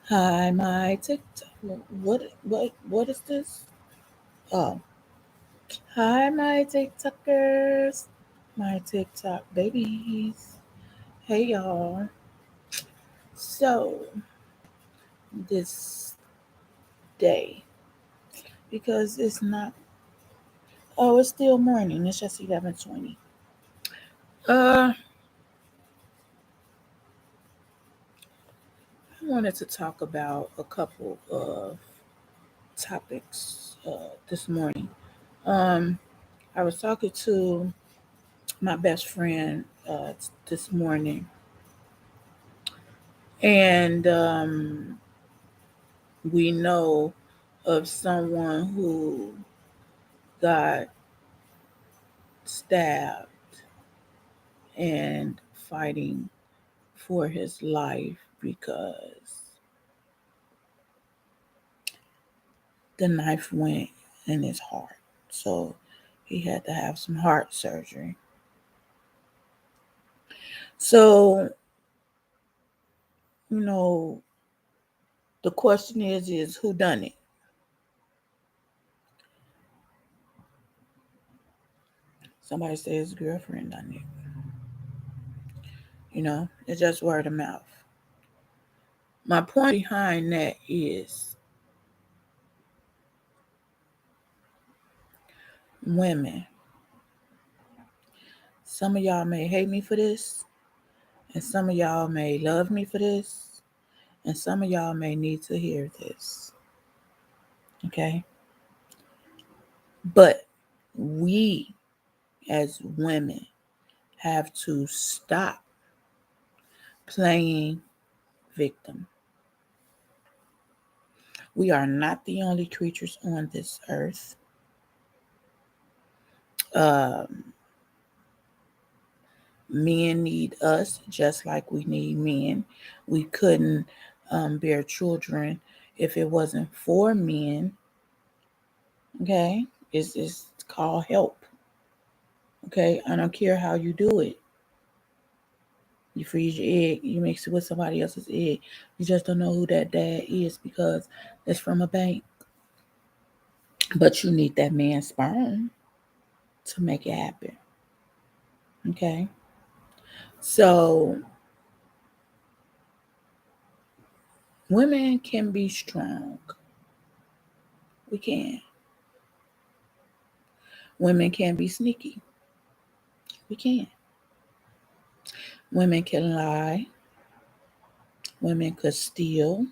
Hi, my TikTok. What is this? Oh, hi, my TikTokers, my TikTok babies. Hey, y'all. So this day, because it's not. Oh, it's still morning. It's just 11:20. I wanted to talk about a couple of topics this morning. Um, I was talking to my best friend this morning, and we know of someone who got stabbed and fighting for his life because the knife went in his heart. So he had to have some heart surgery. So, you know, the question is who done it? Somebody says his girlfriend done it. It's just word of mouth. My point behind that is women. Some of y'all may hate me for this, and some of y'all may love me for this, and some of y'all may need to hear this. Okay? But we as women have to stop playing victim. We are not the only creatures on this earth. Um, Men need us just like we need men. We couldn't bear children if it wasn't for men. Okay? It's called help. Okay? I don't care how you do it. You freeze your egg, you mix it with somebody else's egg. You just don't know who that dad is because it's from a bank. But you need that man's sperm to make it happen. Okay? So women can be strong. We can. Women can be sneaky. We can. Women can lie. Women could steal.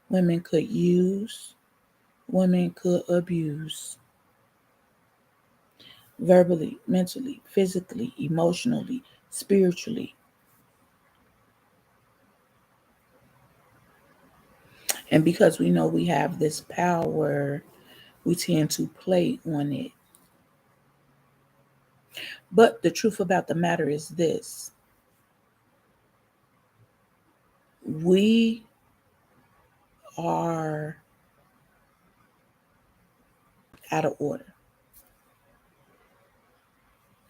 Women could use. Women could abuse. Verbally, mentally, physically, emotionally, spiritually. And because we know we have this power, we tend to play on it. But the truth about the matter is this: we are out of order.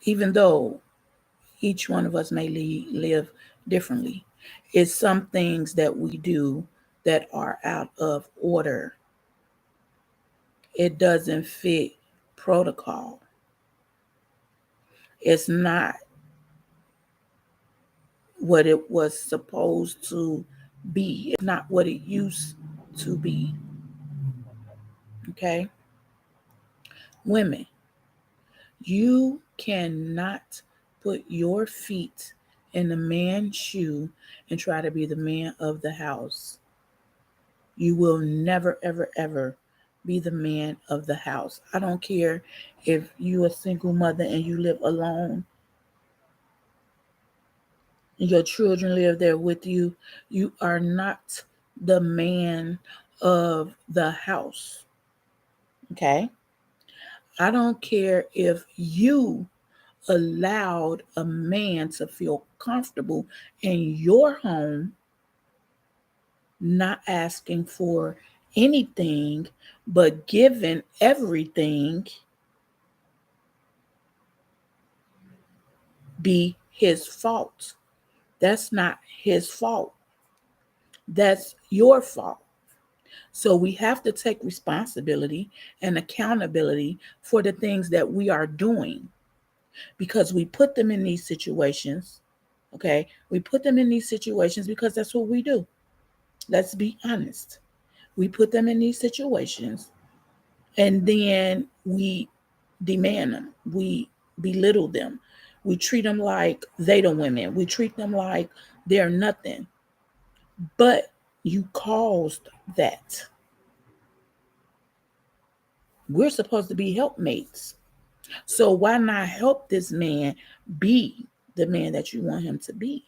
Even though each one of us may live differently, it's some things that we do that are out of order. It doesn't fit protocol. It's not what it was supposed to be. It's not what it used to be. Okay? Women, you cannot put your feet in the man's shoe and try to be the man of the house. You will never, ever, ever be the man of the house. I don't care if you're a single mother and you live alone and your children live there with you. You are not the man of the house. Okay? I don't care if you allowed a man to feel comfortable in your home, not asking for anything, but giving everything, be his fault. That's not his fault. That's your fault. So we have to take responsibility and accountability for the things that we are doing, because we put them in these situations. Okay. We put them in these situations because that's what we do. Let's be honest. We put them in these situations, and then we demand them. We belittle them. We treat them like they the women. We treat them like they're nothing. But you caused that. We're supposed to be helpmates. So why not help this man be the man that you want him to be?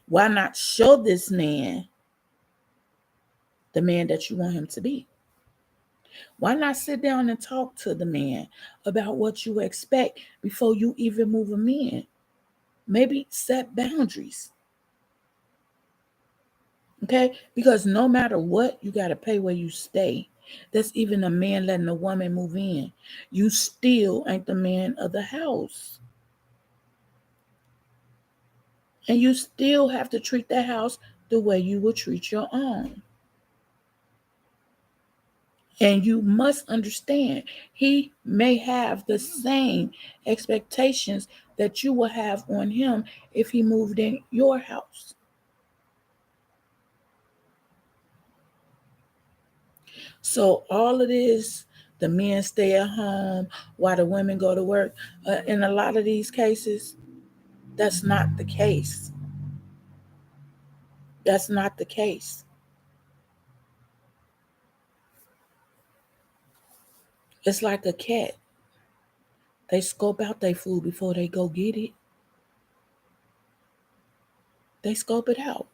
Why not show this man the man that you want him to be? Why not sit down and talk to the man about what you expect before you even move him in? Maybe set boundaries. Okay? Because no matter what, you got to pay where you stay. That's even a man letting a woman move in. You still ain't the man of the house. And you still have to treat the house the way you would treat your own. And you must understand, he may have the same expectations that you will have on him if he moved in your house. So all of this, the men stay at home while the women go to work. In a lot of these cases, that's not the case. That's not the case. It's like a cat. They scope out their food before they go get it. They scope it out.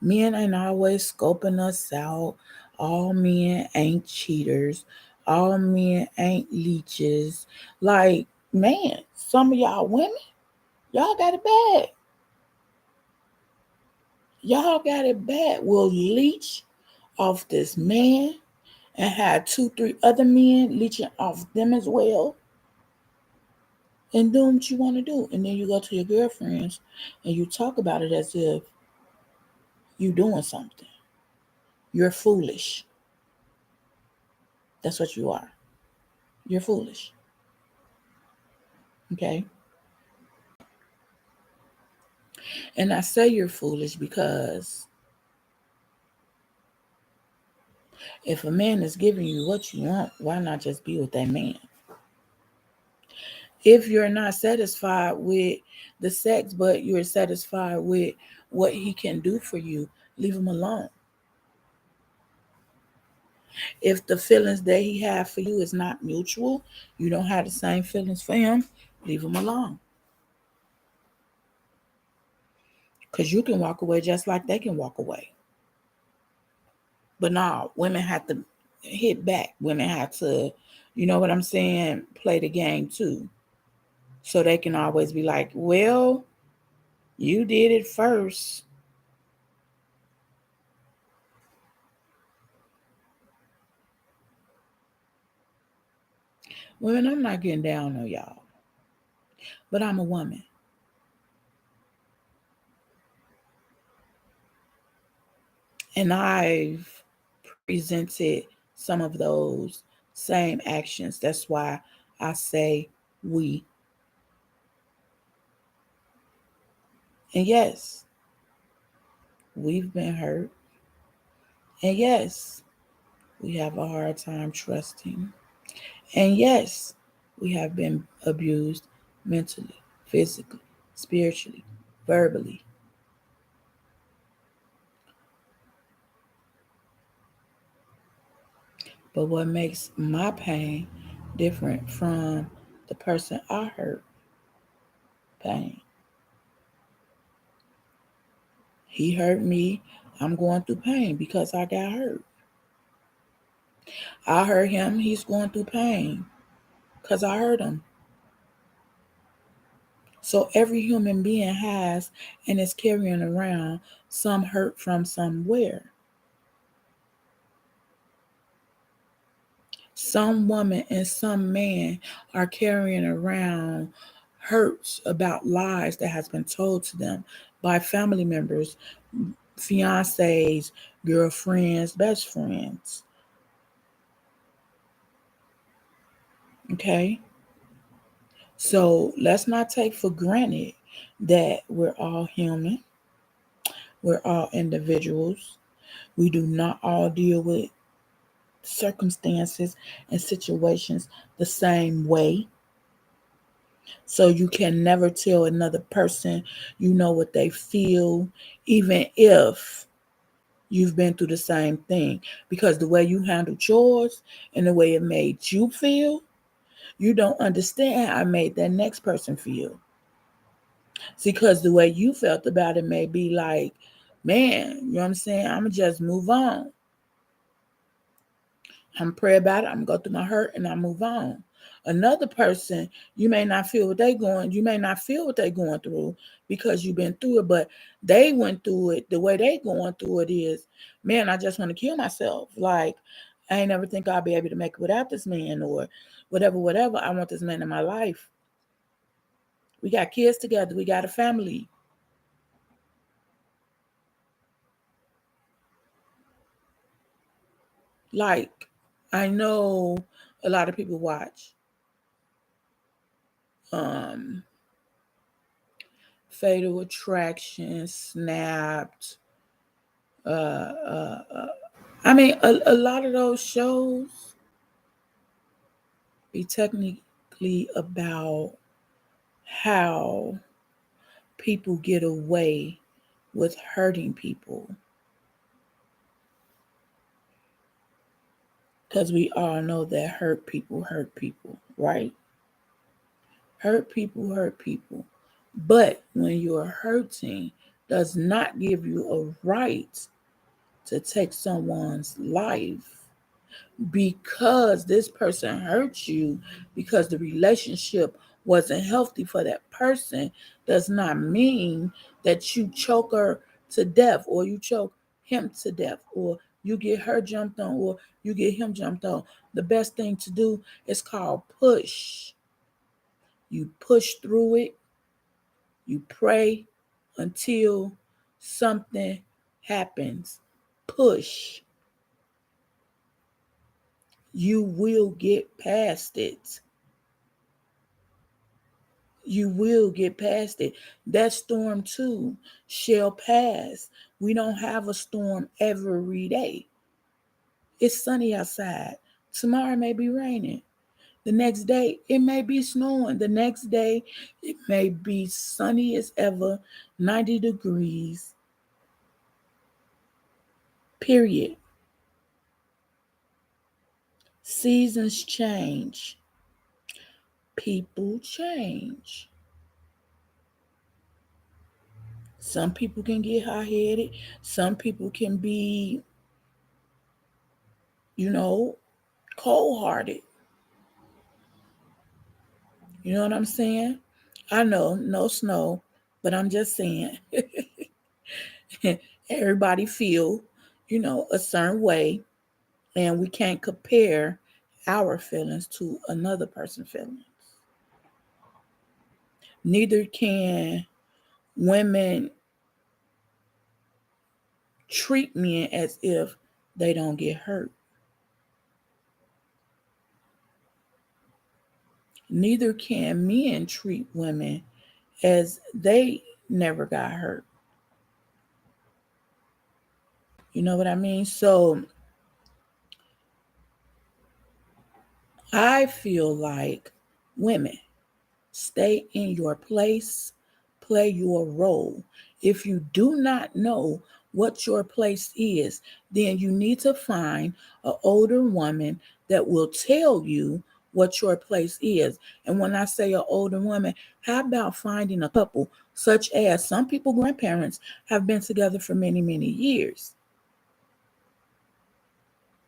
Men ain't always scoping us out. All men ain't cheaters. All men ain't leeches. Like, man, some of y'all women, y'all got it bad. Y'all got it bad. Will leech off this man and have 2, 3 other men leeching off them as well, and doing what you want to do. And then you go to your girlfriends and you talk about it as if you doing something. You're foolish. That's what you are. You're foolish. Okay. And I say you're foolish because if a man is giving you what you want, why not just be with that man? If you're not satisfied with the sex, but you're satisfied with what he can do for you, leave him alone. If the feelings that he has for you is not mutual, you don't have the same feelings for him, leave him alone. Because you can walk away just like they can walk away. But no, women have to hit back. Women have to, you know what I'm saying, play the game too. So they can always be like, well, you did it first. Women, I'm not getting down on y'all, but I'm a woman. And I've presented some of those same actions. That's why I say we. And yes, we've been hurt. And yes, we have a hard time trusting. And yes, we have been abused mentally, physically, spiritually, verbally. But what makes my pain different from the person I hurt pain? He hurt me. I'm going through pain because I got hurt. I hurt him. He's going through pain because I hurt him. So every human being has and is carrying around some hurt from somewhere. Some woman and some man are carrying around hurts about lies that has been told to them by family members, fiancés, girlfriends, best friends. Okay? So let's not take for granted that we're all human, we're all individuals. We do not all deal with circumstances and situations the same way. So you can never tell another person you know what they feel, even if you've been through the same thing. Because the way you handled yours and the way it made you feel, you don't understand how it made that next person feel. See, because the way you felt about it may be like, man, you know what I'm saying? I'm going to just move on. I'm pray about it. I'm gonna go through my hurt and I move on. Another person, you may not feel what they going, you may not feel what they going through because you've been through it, but they went through it. The way they going through it is, man, I just want to kill myself. Like, I ain't never think I'll be able to make it without this man or whatever, whatever. I want this man in my life. We got kids together, we got a family. Like, I know a lot of people watch um Fatal Attraction, Snapped. I mean, a lot of those shows be technically about how people get away with hurting people. Because we all know that hurt people, right? Hurt people hurt people. But when you're hurting, does not give you a right to take someone's life because this person hurt you, because the relationship wasn't healthy for that person, does not mean that you choke her to death or you choke him to death or you get her jumped on or you get him jumped on. The best thing to do is called push. You push through it, you pray until something happens. Push. You will get past it. You will get past it. That storm too shall pass. We don't have a storm every day. It's sunny outside. Tomorrow may be raining. The next day it may be snowing. The next day it may be sunny as ever, 90 degrees. Period. Seasons change. People change. Some people can get hot headed. Some people can be, you know, cold hearted. You know what I'm saying? I know, no snow, but I'm just saying everybody feel, a certain way, and we can't compare our feelings to another person's feelings. Neither can women treat men as if they don't get hurt. Neither can men treat women as they never got hurt. You know what I mean? So I feel like women, stay in your place, play your role. If you do not know what your place is, then you need to find an older woman that will tell you what your place is. And when I say an older woman, how about finding a couple, such as some people, grandparents, have been together for many, many years,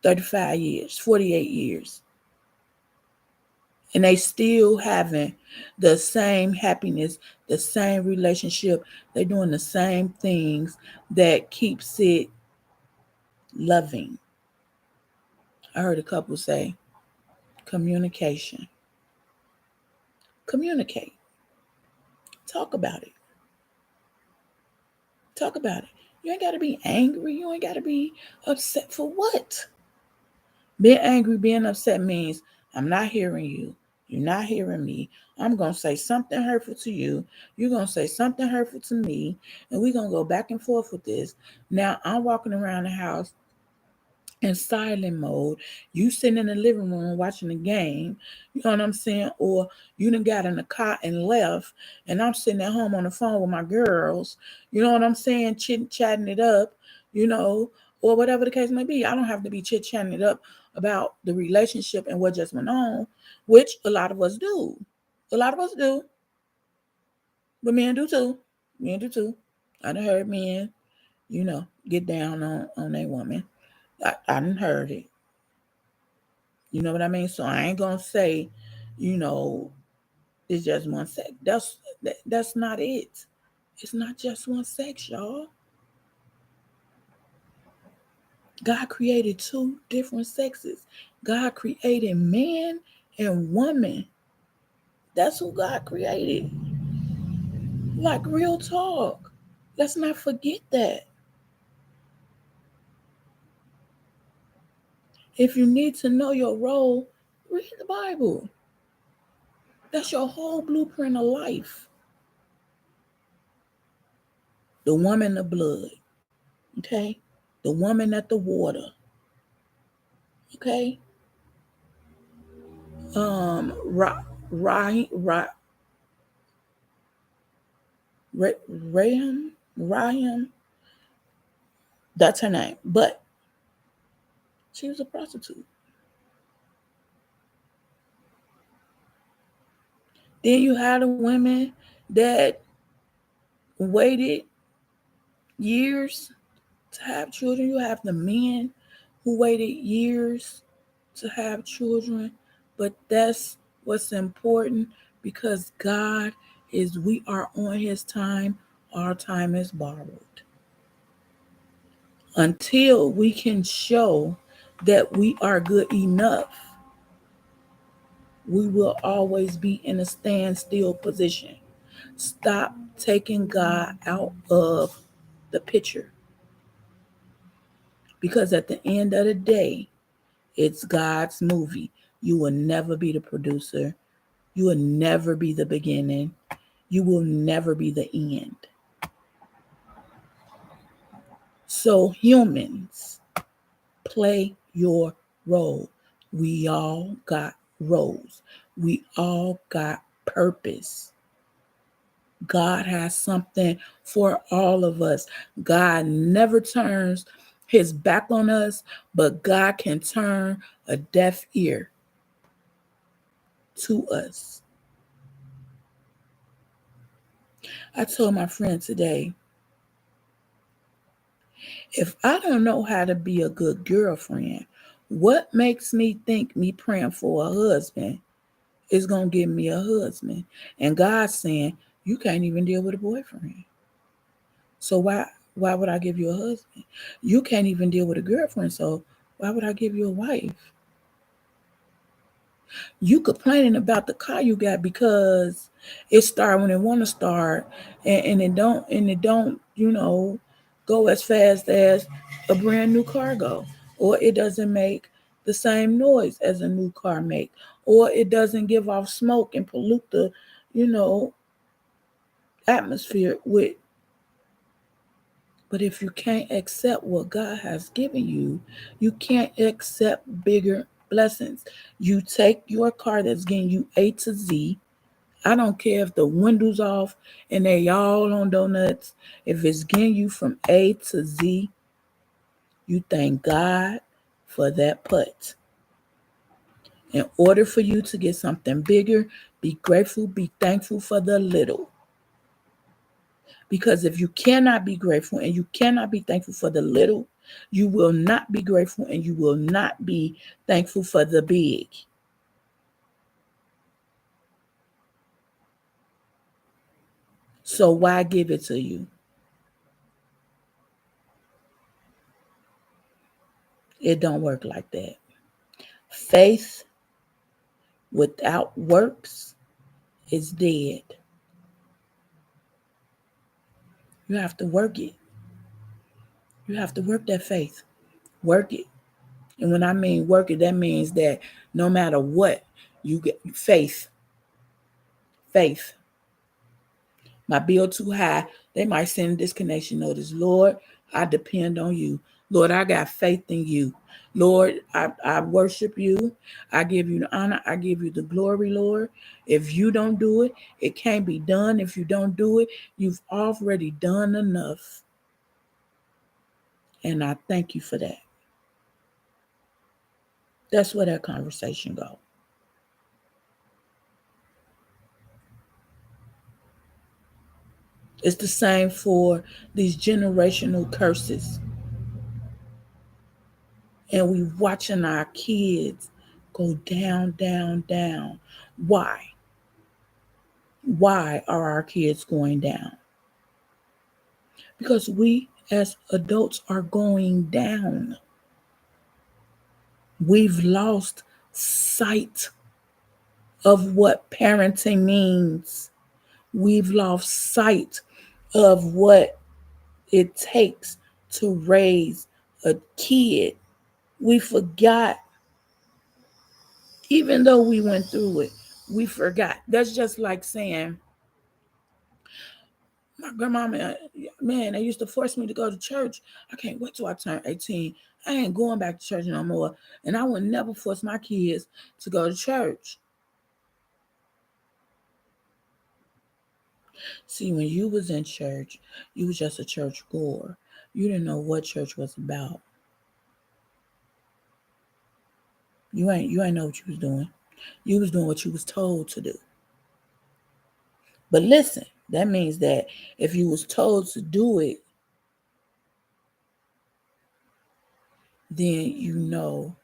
35 years, 48 years, and they still having the same happiness, the same relationship. They're doing the same things that keeps it loving. I heard a couple say communication. Communicate. Talk about it. Talk about it. You ain't got to be angry. You ain't got to be upset for what? Being angry, being upset means I'm not hearing you. You're not hearing me. I'm going to say something hurtful to you. You're going to say something hurtful to me. And we're going to go back and forth with this. Now I'm walking around the house in silent mode. You sitting in the living room watching the game. You know what I'm saying? Or you done got in the car and left. And I'm sitting at home on the phone with my girls. You know what I'm saying? Chit-chatting it up, you know, or whatever the case may be. I don't have to be chit-chatting it up about the relationship and what just went on, which a lot of us do. A lot of us do. But men do too. Men do too. I done heard men, get down on a woman. I done heard it. You know what I mean? So I ain't gonna say, you know, it's just one sex. That's not it. It's not just one sex, y'all. God created two different sexes. God created man and woman. That's who God created. Like real talk. Let's not forget that. If you need to know your role, read the Bible. That's your whole blueprint of life. The woman of blood, okay? The woman at the water, okay? Ra, Ra, Ra, Raham, that's her name, but she was a prostitute. Then you had the women that waited years to have children. You have the men who waited years to have children. But that's what's important because God we are on his time. Our time is borrowed. Until we can show that we are good enough, we will always be in a standstill position. Stop taking God out of the picture because at the end of the day, it's God's movie. You will never be the producer. You will never be the beginning. You will never be the end. So, humans, play your role. We all got roles, we all got purpose. God has something for all of us. God never turns his back on us, but God can turn a deaf ear to us. I told my friend today, if I don't know how to be a good girlfriend, what makes me think me praying for a husband is going to give me a husband? And God's saying, you can't even deal with a boyfriend. So why would I give you a husband? You can't even deal with a girlfriend, so why would I give you a wife? You complaining about the car you got because it start when it want to start and it don't go as fast as a brand new car go, or it doesn't make the same noise as a new car make, or it doesn't give off smoke and pollute the you know atmosphere with. But if you can't accept what God has given you, you can't accept bigger blessings. You take your car that's getting you A to Z. I don't care if the window's off and they all on donuts. If it's getting you from A to Z, you thank God for that putt. In order for you to get something bigger, be grateful, be thankful for the little. Because if you cannot be grateful and you cannot be thankful for the little, you will not be grateful and you will not be thankful for the big. So why give it to you? It don't work like that. Faith without works is dead. You have to work it. You have to work that faith. Work it. And when I mean work it, that means that no matter what, you get faith. Faith. My bill too high. They might send a disconnection notice. Lord, I depend on you. Lord, I got faith in you. Lord, I worship you. I give you the honor. I give you the glory, Lord. If you don't do it, it can't be done. If you don't do it, you've already done enough. And I thank you for that. That's where that conversation goes. It's the same for these generational curses. And we watching our kids go down, down, down. Why? Why are our kids going down? Because we as adults are going down. We've lost sight of what parenting means. We've lost sight of what it takes to raise a kid. We forgot, even though we went through it, we forgot. That's just like saying, my grandmama, man, they used to force me to go to church. I can't wait till I turn 18. I ain't going back to church no more. And I would never force my kids to go to church. See, when you was in church, you was just a church goer. You didn't know what church was about. You ain't know what you was doing. You was doing what you was told to do. But listen, that means that if you was told to do it, then you know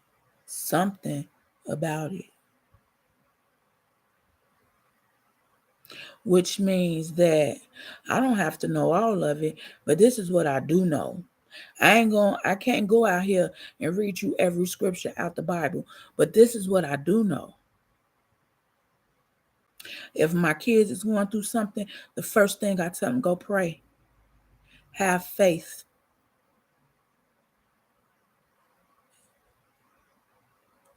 something about it. Which means that I don't have to know all of it, but this is what I do know. I can't go out here and read you every scripture out the Bible, but this is what I do know. If my kids is going through something, the first thing I tell them, go pray. Have faith.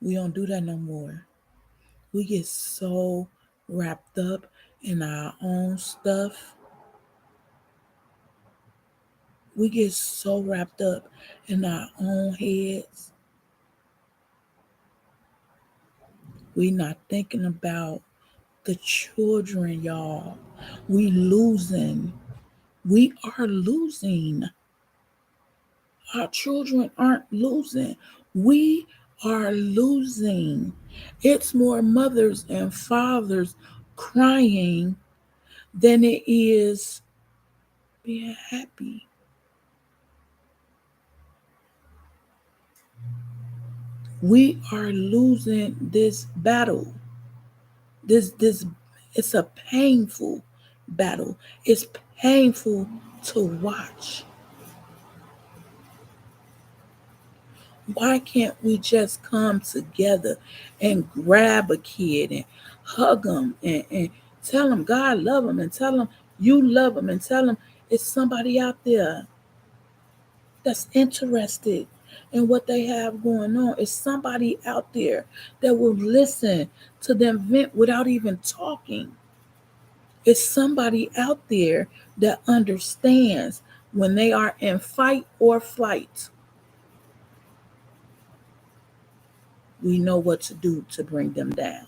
We don't do that no more. We get so wrapped up in our own stuff. We get so wrapped up in our own heads. We not thinking about the children, y'all. We losing. We are losing. Our children aren't losing. We are losing. It's more mothers and fathers crying than it is being happy. We are losing this battle. This it's a painful battle. It's painful to watch. Why can't we just come together and grab a kid and hug them and tell them God love them and tell them you love them and tell them it's somebody out there that's interested in what they have going on. It's somebody out there that will listen to them vent without even talking. It's somebody out there that understands when they are in fight or flight. We know what to do to bring them down.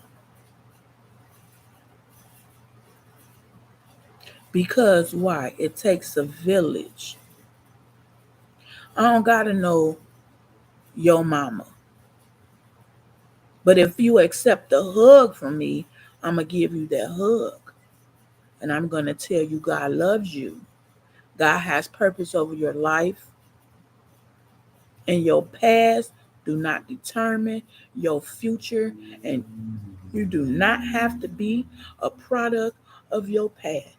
Because why? It takes a village. I don't gotta know your mama. But if you accept the hug from me, I'm gonna give you that hug. And I'm gonna tell you God loves you. God has purpose over your life. And your past do not determine your future. And you do not have to be a product of your past.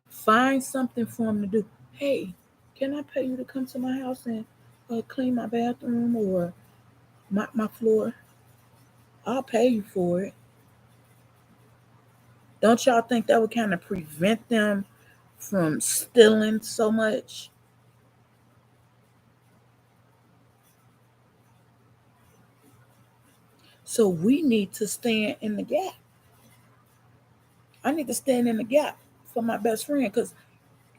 Find something for them to do. Hey, can I pay you to come to my house and clean my bathroom or my floor? I'll pay you for it. Don't y'all think that would kind of prevent them from stealing so much? So we need to stand in the gap. I need to stand in the gap for my best friend because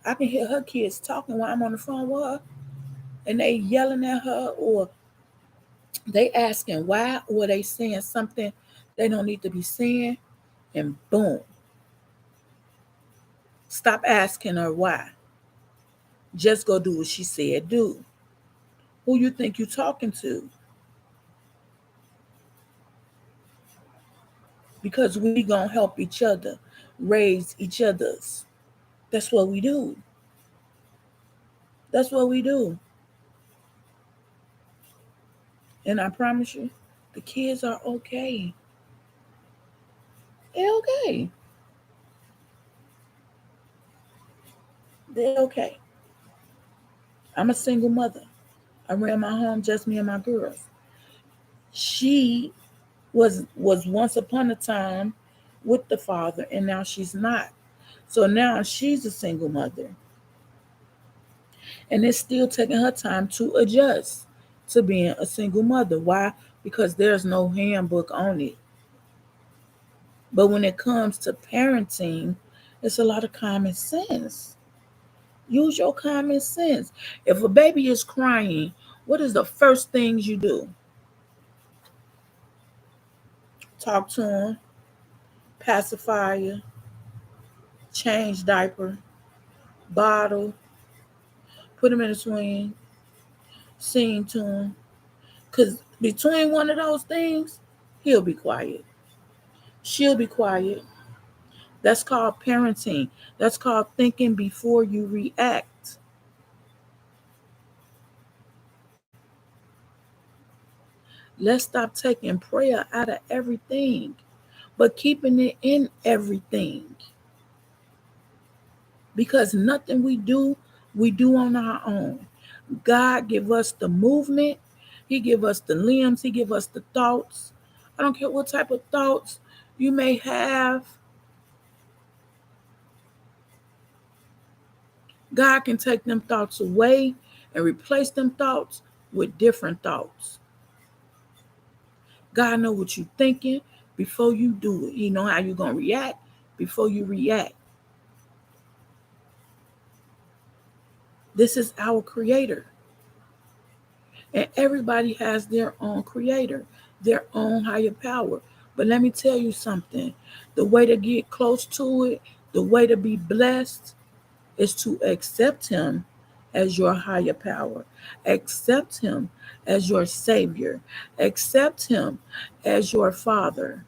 I can hear her kids talking while I'm on the phone with her, and they yelling at her, or they asking why, or they saying something they don't need to be saying, and boom, stop asking her why. Just go do what she said do. Who you think you talking to? Because we gonna help each other, raise each other's. That's what we do. That's what we do. And I promise you, the kids are okay. They're okay. They're okay. I'm a single mother. I ran my home just me and my girls. She was once upon a time with the father, and now she's not. So now she's a single mother, and it's still taking her time to adjust to being a single mother. Why? Because there's no handbook on it. But when it comes to parenting, it's a lot of common sense. Use your common sense. If a baby is crying, what is the first things you do? Talk to him, pacifier, change diaper, bottle, put him in a swing, sing to him. Because between one of those things, he'll be quiet. She'll be quiet. That's called parenting. That's called thinking before you react. Let's stop taking prayer out of everything, but keeping it in everything. Because nothing we do on our own. God give us the movement. He give us the limbs. He give us the thoughts. I don't care what type of thoughts you may have. God can take them thoughts away and replace them thoughts with different thoughts. God know what you're thinking before you do it. He know how you're going to react before you react. This is our creator. And everybody has their own creator, their own higher power. But let me tell you something. The way to get close to it, the way to be blessed is to accept him as your higher power. Accept him as your savior. Accept him as your father.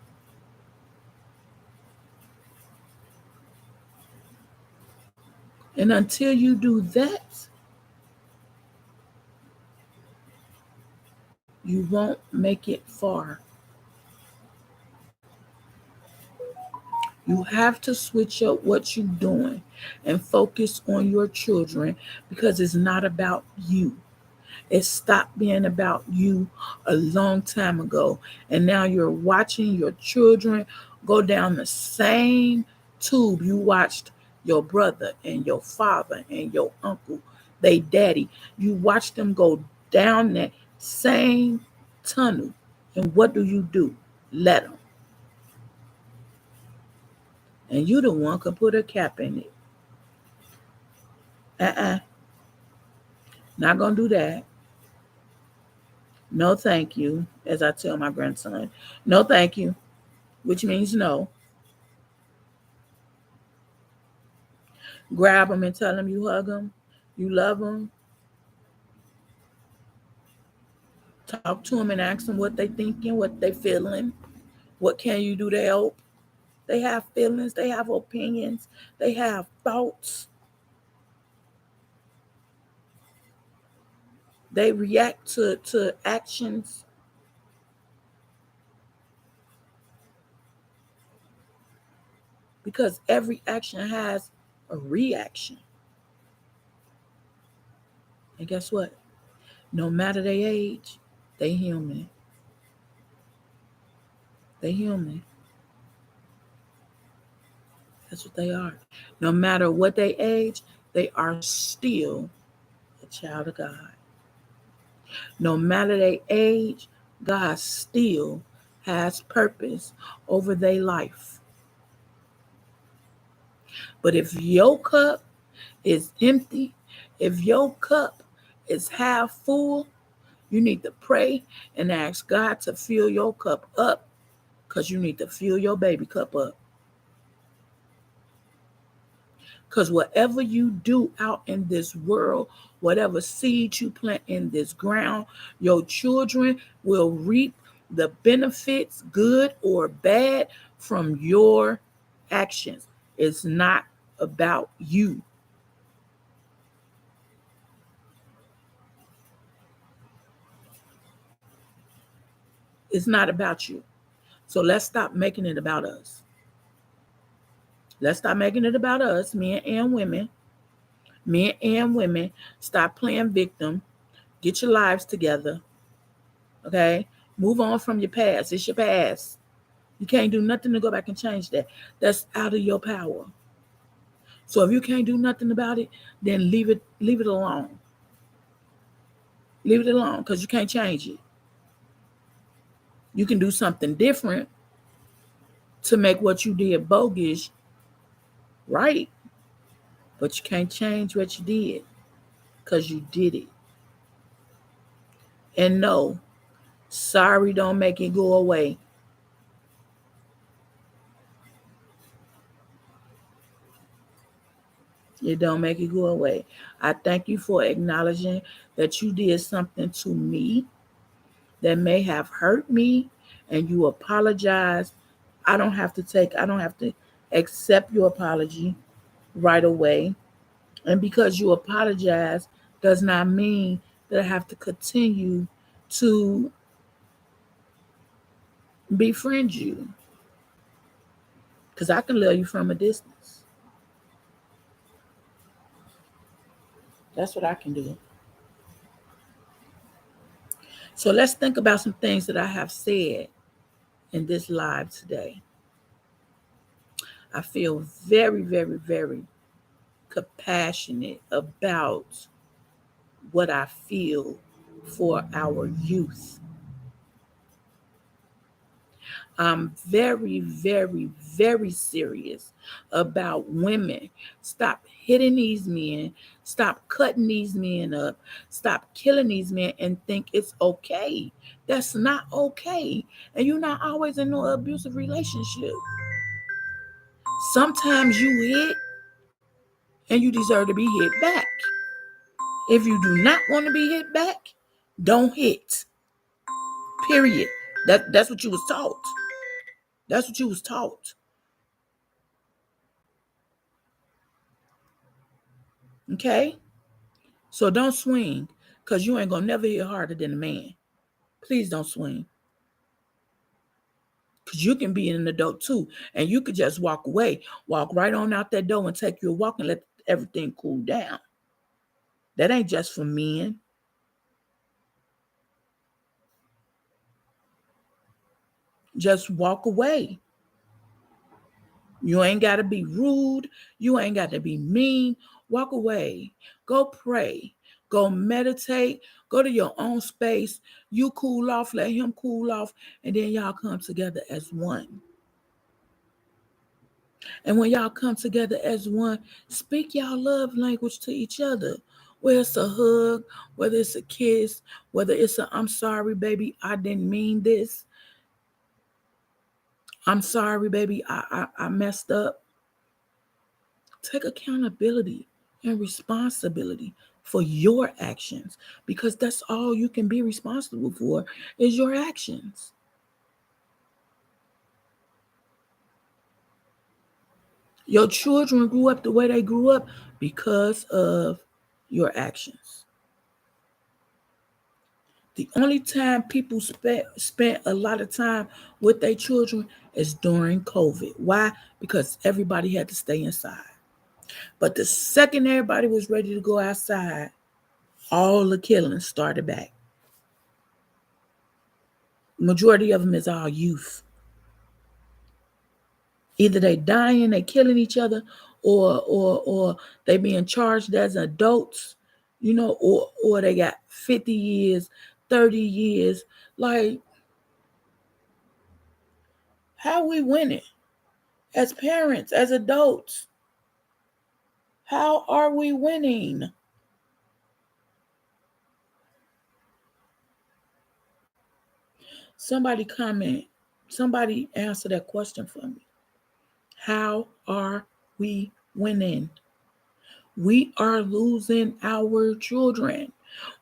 And until you do that, you won't make it far. You have to switch up what you're doing and focus on your children because it's not about you. It stopped being about you a long time ago. And now you're watching your children go down the same tube you watched your brother and your father and your uncle, they daddy. You watch them go down that same tunnel. And what do? Let them. And you the one can put a cap in it. Uh-uh. Not gonna do that. No, thank you. As I tell my grandson, no, thank you, which means no. Grab them and tell them you hug them, you love them. Talk to them and ask them what they thinking, what they feeling, what can you do to help. They have feelings, they have opinions, they have thoughts. They react to actions because every action has a reaction. And guess what? No matter their age, they human. They human. That's what they are. No matter what they age, they are still a child of God. No matter their age, God still has purpose over their life. But if your cup is empty, if your cup is half full, you need to pray and ask God to fill your cup up, because you need to fill your baby cup up. Because whatever you do out in this world, whatever seed you plant in this ground, your children will reap the benefits, good or bad, from your actions. It's not about you. It's not about you. So let's stop making it about us. Let's stop making it about us, men and women. Men and women, stop playing victim. Get your lives together. Okay? Move on from your past. It's your past. You can't do nothing to go back and change that. That's out of your power. So if you can't do nothing about it, then leave it alone. Leave it alone, because you can't change it. You can do something different to make what you did bogus right, but you can't change what you did, because you did it. And no, sorry don't make it go away. It don't make it go away. I thank you for acknowledging that you did something to me that may have hurt me, and you apologize. I don't have to accept your apology right away. And because you apologize does not mean that I have to continue to befriend you, because I can love you from a distance. That's what I can do. So let's think about some things that I have said in this live today. I feel very, very, very compassionate about what I feel for our youth. I'm very, very, very serious about women. Stop hitting these men. Stop cutting these men up. Stop killing these men and think it's okay. That's not okay. And you're not always in no abusive relationship. Sometimes you hit and you deserve to be hit back. If you do not want to be hit back, don't hit. Period. That's what you was taught. That's what you was taught. Okay? So don't swing, because you ain't gonna never hit harder than a man. Please don't swing. Because you can be an adult too. And you could just walk away, walk right on out that door and take your walk and let everything cool down. That ain't just for men. Just walk away. You ain't got to be rude. You ain't got to be mean. Walk away. Go pray. Go meditate. Go to your own space. You cool off. Let him cool off. And then y'all come together as one. And when y'all come together as one, speak y'all love language to each other. Whether it's a hug, whether it's a kiss, whether it's a I'm sorry, baby, I didn't mean this. I'm sorry, baby, I messed up. Take accountability and responsibility for your actions, because that's all you can be responsible for is your actions. Your children grew up the way they grew up because of your actions. The only time people spent a lot of time with their children is during COVID. Why? Because everybody had to stay inside. But the second everybody was ready to go outside, all the killings started back. Majority of them is all youth. Either they dying, they killing each other, or they being charged as adults, or they got 50 years, 30 years. Like, how we winning as parents, as adults? How are we winning? Somebody comment. Somebody answer that question for me. How are we winning? We are losing our children.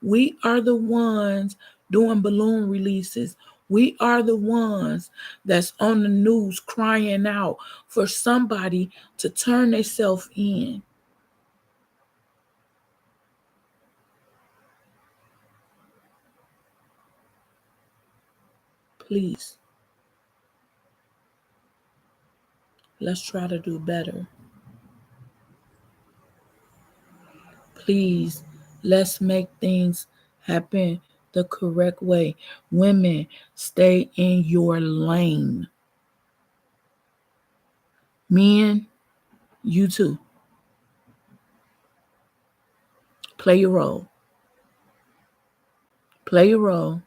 We are the ones doing balloon releases. We are the ones that's on the news crying out for somebody to turn themselves in. Please, let's try to do better. Please, let's make things happen the correct way. Women, stay in your lane. Men, you too. Play your role. Play your role.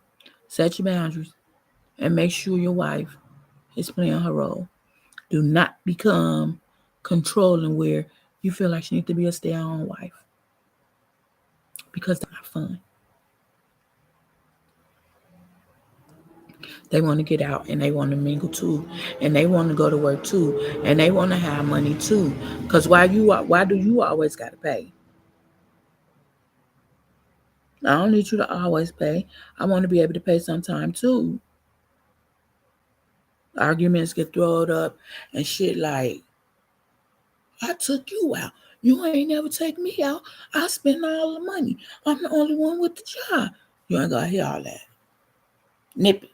Set your boundaries. And make sure your wife is playing her role. Do not become controlling where you feel like she needs to be a stay-at-home wife. Because that's not fun. They want to get out and they want to mingle too. And they want to go to work too. And they want to have money too. Because why do you always got to pay? I don't need you to always pay. I want to be able to pay sometime too. Arguments get thrown up and shit like, I took you out. You ain't never take me out. I spent all the money. I'm the only one with the job. You ain't got to hear all that. Nip it.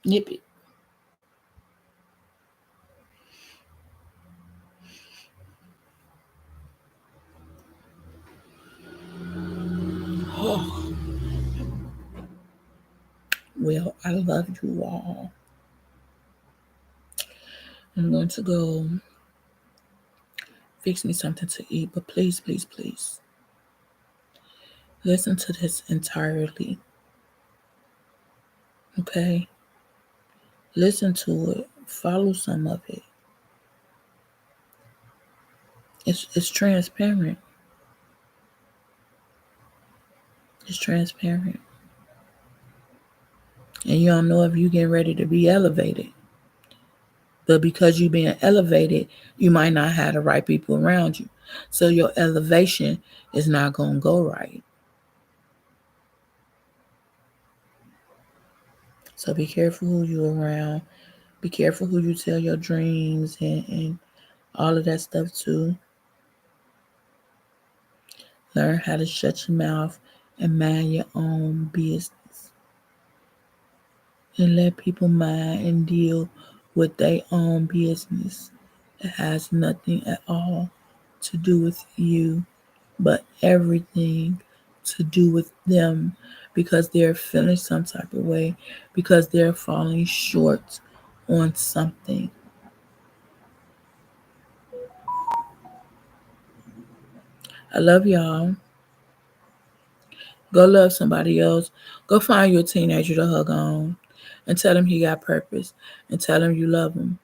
Nip it. Oh, well, I love you all. I'm going to go fix me something to eat, but please, please, please listen to this entirely. Okay? Listen to it. Follow some of it. It's transparent. It's transparent. And you don't know if you're getting ready to be elevated. But because you're being elevated, you might not have the right people around you. So your elevation is not going to go right. So be careful who you're around. Be careful who you tell your dreams and all of that stuff too. Learn how to shut your mouth and mind your own business. And let people mind and deal with their own business. It has nothing at all to do with you, but everything to do with them because they're feeling some type of way, because they're falling short on something. I love y'all. Go love somebody else. Go find your teenager to hug on and tell him he got purpose and tell him you love him.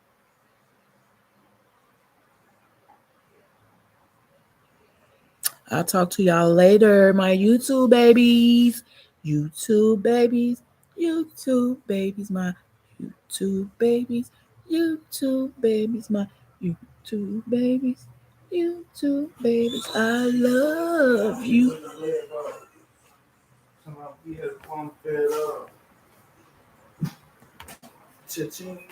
I'll talk to y'all later, my YouTube babies. YouTube babies. YouTube babies, my YouTube babies. YouTube babies, my YouTube babies. YouTube babies. I love you. Cha-ching.